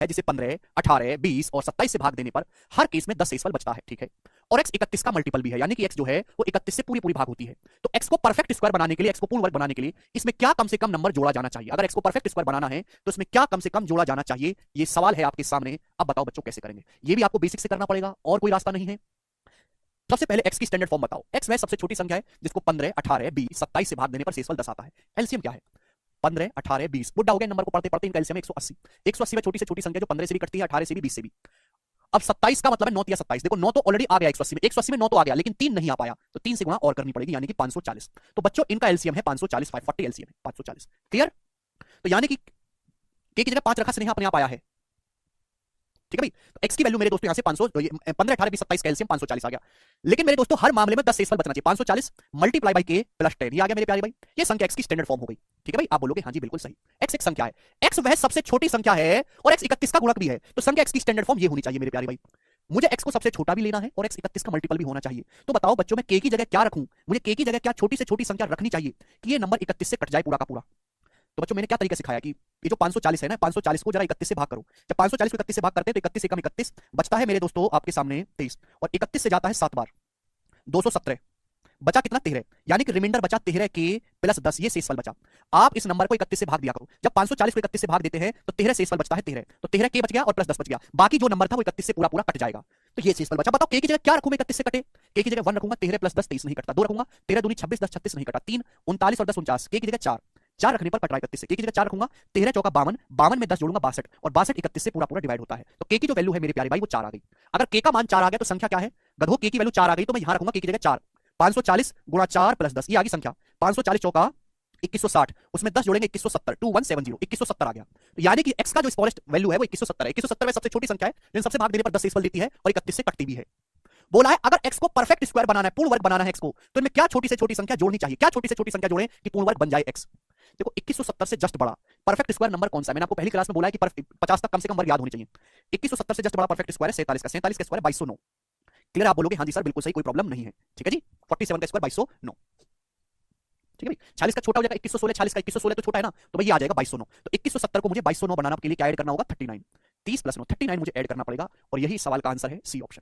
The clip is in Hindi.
है जिसे 15, 18, 20 और 27 से भाग देने पर हर केस में 10 से इसफल बचता है, ठीक है। और x 31 का मल्टीपल भी है, यानी कि x जो है वो 31 से पूरी पूरी भाग होती है। तो x को परफेक्ट स्क्वायर बनाने के लिए, x को पूर्ण वर्ग बनाने के लिए इसमें क्या कम से कम नंबर जोड़ा जाना चाहिए? अगर x को परफेक्ट स्क्वायर बनाना है तो इसमें क्या कम से कम जोड़ा जाना चाहिए, ये सवाल है आपके सामने। अब बताओ बच्चों कैसे करेंगे? ये भी आपको बेसिक से करना पड़ेगा और कोई रास्ता नहीं है। सबसे पहले x की स्टैंडर्ड फॉर्म बताओ। x वह सबसे छोटी संख्या है जिसको 15, 18, 20, 27 से भाग देने पर शेषफल 10 आता है। एलसीएम क्या है? 15, 18, 20। बुढ़ा हो गया नंबर को पढ़ते पढ़ते, इनका एलसीएम 180। 180 में छोटी से छोटी संख्या जो 15 से भी कटती है, 18 से भी, 20 से भी। अब 27 का मतलब है 9 या 27। देखो 9 तो ऑलरेडी आ गया 180 में, 180 में 9 तो आ गया, लेकिन 3 नहीं आ पाया, तो 3 से गुणा और करनी पड़ेगी, यानी कि 540। तो बच्चों इनका एलसीएम है 540, 540 एलसीएम है 540। क्लियर? तो यानी कि के की जगह 5 रखा, स्नेहा अपने आप आया है, ठीक है भाई। तो x की वैल्यू मेरे दोस्तों यहां से 500, तो 15, 18, 20, 27 का एलसीएम 540 आ गया। लेकिन मेरे दोस्तों हर मामले में 10 शेषफल बचना चाहिए। 540 मल्टीप्लाई बाई k प्लस 10, ये आ गया मेरे प्यारे भाई। ये संख्या x की स्टैंडर्ड फॉर्म हो गई, ठीक है भाई। आप बोलोगे हाँ जी बिल्कुल सही, x एक संख्या है, x वह सबसे छोटी संख्या है और x 31 का गुणक भी है, तो संख्या x की स्टैंडर्ड फॉर्म ये होनी चाहिए मेरे प्यारे भाई। मुझे x को सबसे छोटा भी लेना है और x 31 का मल्टीपल भी होना चाहिए। तो बताओ बच्चों मैं k की जगह क्या रखूं? मुझे k की जगह क्या छोटी से छोटी संख्या रखनी चाहिए कि ये नंबर 31 से कट जाए पूरा का पूरा? तो बच्चों मैंने क्या तरीका सिखाया कि ये जो 540 है ना, 540 को जरा 31 से भाग करो। जब 540 को 31 से भाग करते हैं तो 31 एकम 31 बचता है मेरे दोस्तों आपके सामने 23, और 31 से जाता है 7 बार, 217। बचा कितना? 13, यानी कि रिमाइंडर बचा 13 के प्लस 10, ये शेषफल बचा। आप इस नंबर को 31 से भाग दिया करो। जब 540 को 31 से भाग देते हैं तो 13 शेषफल बचता है, 13 तो 13 के बच गया और प्लस 10 बच गया, बाकी जो नंबर था वो 31 से पूरा पूरा कट जाएगा। तो ये शेषफल बचा। बताओ के की जगह क्या रखूं मैं 31 से कटे? के की जगह 1 रखूंगा, 13 प्लस 10 23 नहीं कटता, 2 रखूंगा, 13 दूनी 26, 10 36 नहीं कटा, 3 39 और 10 49, के की जगह 4, 4 रखने पर कट रहा है 31 से। के की जगह 4 रखूंगा, 13 चौका 52, 52 में 10 जोड़ूंगा 62, और 62 31 से पूरा पूरा डिवाइड होता है। तो के की जो वैल्यू है मेरे प्यारे भाई वो 4 आ गई। अगर के का मान 4 आ गया तो संख्या क्या है गधो? के की वैल्यू 4 आ गई तो मैं यहां रखूंगा के की जगह 4, 540 गुणा 4 प्लस 10, ये आ गई संख्या 540 चौका 2160, उसमें 10 जोड़ेंगे 2170, 2170, 2170 आ गया। तो यानी कि x का जो स्मॉलेस्ट वैल्यू है वो 2170 है। 2170 में सबसे छोटी संख्या है लेकिन सबसे भाग देने पर 10 शेषफल देती है और 31 से कटती भी है। बोला है अगर x को परफेक्ट स्क्वायर बनाना है, पूर्ण वर्ग बनाना है x को, तो इनमें क्या छोटी से छोटी संख्या जोड़नी चाहिए? क्या छोटी से छोटी संख्या जोड़ें कि पूर्ण वर्ग बन जाए x? देखो 2170 से जस्ट बड़ा परफेक्ट स्क्वायर नंबर कौन सा है? मैंने आपको पहली क्लास में बोला है कि 50 तक कम से कम वर्ग याद होने चाहिए। 2170 से जस्ट बड़ा परफेक्ट स्क्वायर है 47 का, 47 का स्क्वायर 2209। क्लियर? आप बोलोगे हाँ जी सर बिल्कुल सही, कोई प्रॉब्लम नहीं है, ठीक है जी। 47 का स्क्वायर 2209, ठीक है भाई। 40 का छोटा हो जाएगा 2116, 40 का 2116 तो छोटा है ना, तो भाई ये आ जाएगा 2209। तो 2170 को मुझे 2209 बनाना के लिए क्या ऐड करना होगा? 39, 30 प्लस 9, 39 मुझे ऐड करना पड़ेगा, और यही सवाल का आंसर है सी ऑप्शन।